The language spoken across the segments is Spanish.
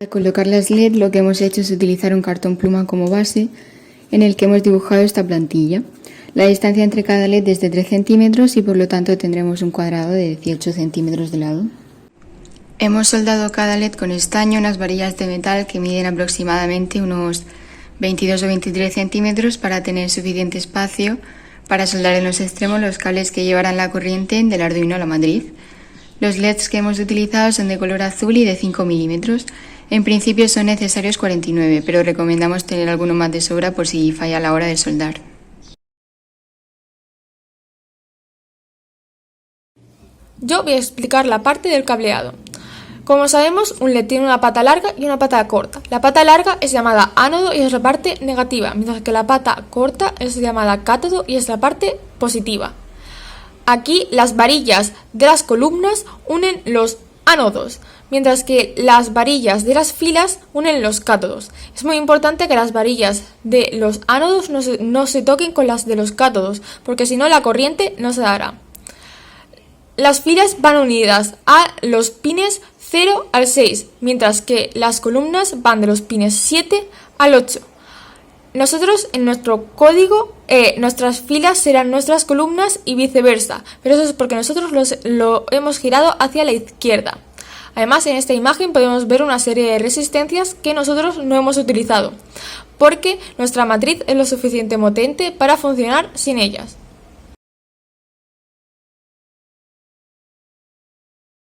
Para colocar las LED lo que hemos hecho es utilizar un cartón pluma como base en el que hemos dibujado esta plantilla. La distancia entre cada LED es de 3 centímetros y por lo tanto tendremos un cuadrado de 18 centímetros de lado. Hemos soldado cada LED con estaño unas varillas de metal que miden aproximadamente unos 22 o 23 centímetros para tener suficiente espacio para soldar en los extremos los cables que llevarán la corriente del Arduino a la matriz. Los LEDs que hemos utilizado son de color azul y de 5 milímetros. En principio son necesarios 49, pero recomendamos tener alguno más de sobra por si falla a la hora de soldar. Yo voy a explicar la parte del cableado. Como sabemos, un LED tiene una pata larga y una pata corta. La pata larga es llamada ánodo y es la parte negativa, mientras que la pata corta es llamada cátodo y es la parte positiva. Aquí las varillas de las columnas unen los ánodos, mientras que las varillas de las filas unen los cátodos. Es muy importante que las varillas de los ánodos no se toquen con las de los cátodos, porque si no la corriente no se dará. Las filas van unidas a los pines 0 al 6, mientras que las columnas van de los pines 7 al 8. Nosotros en nuestro código, nuestras filas serán nuestras columnas y viceversa, pero eso es porque nosotros lo hemos girado hacia la izquierda. Además, en esta imagen podemos ver una serie de resistencias que nosotros no hemos utilizado, porque nuestra matriz es lo suficientemente potente para funcionar sin ellas.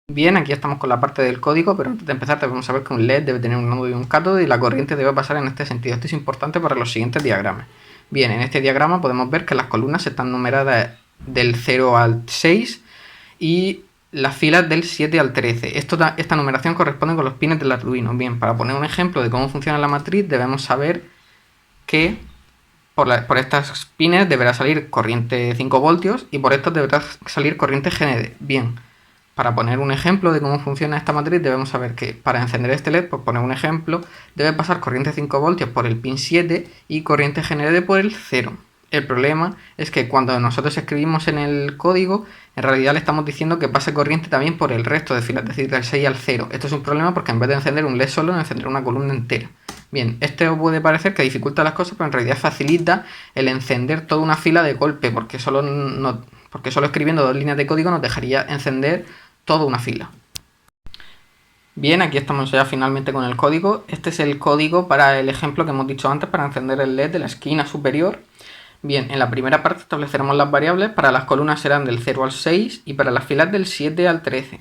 Bien, aquí estamos con la parte del código, pero antes de empezar debemos saber que un LED debe tener un ánodo y un cátodo y la corriente debe pasar en este sentido. Esto es importante para los siguientes diagramas. Bien, en este diagrama podemos ver que las columnas están numeradas del 0 al 6 y las filas del 7 al 13. Esta numeración corresponde con los pines del Arduino. Bien, para poner un ejemplo de cómo funciona la matriz debemos saber que por estos pines deberá salir corriente 5 voltios y por estos deberá salir corriente GND. Bien. Para poner un ejemplo de cómo funciona esta matriz debemos saber que para encender este LED, por poner un ejemplo, debe pasar corriente 5 voltios por el pin 7 y corriente GND por el 0. El problema es que cuando nosotros escribimos en el código, en realidad le estamos diciendo que pase corriente también por el resto de filas, es decir, del 6 al 0. Esto es un problema porque en vez de encender un LED solo, encender una columna entera. Bien, esto puede parecer que dificulta las cosas, pero en realidad facilita el encender toda una fila de golpe, porque solo escribiendo 2 líneas de código nos dejaría encender toda una fila. Bien, aquí estamos ya finalmente con el código. Este es el código para el ejemplo que hemos dicho antes para encender el LED de la esquina superior. Bien, en la primera parte estableceremos las variables. Para las columnas serán del 0 al 6 y para las filas del 7 al 13.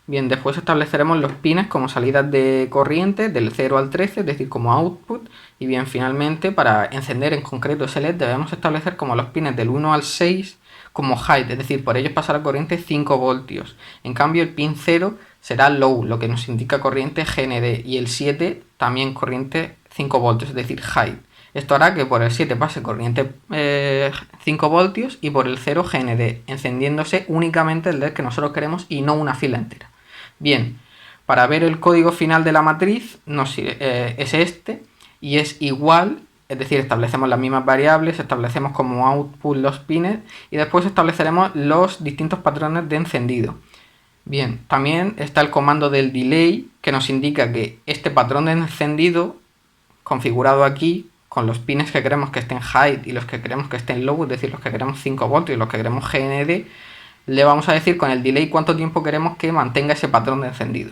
Bien, después estableceremos los pines como salidas de corriente del 0 al 13, es decir, como output. Y bien, finalmente, para encender en concreto ese LED debemos establecer como los pines del 1 al 6 como height, es decir, por ellos pasará corriente 5 voltios. En cambio, el pin 0 será low, lo que nos indica corriente GND, y el 7 también corriente 5 voltios, es decir, height. Esto hará que por el 7 pase corriente 5 voltios y por el 0 GND, encendiéndose únicamente el LED que nosotros queremos y no una fila entera. Bien, para ver el código final de la matriz es este y es igual. Es decir, establecemos las mismas variables, establecemos como output los pines y después estableceremos los distintos patrones de encendido. Bien, también está el comando del delay que nos indica que este patrón de encendido configurado aquí con los pines que queremos que estén height y los que queremos que estén low, es decir, los que queremos 5 voltios y los que queremos GND, le vamos a decir con el delay cuánto tiempo queremos que mantenga ese patrón de encendido.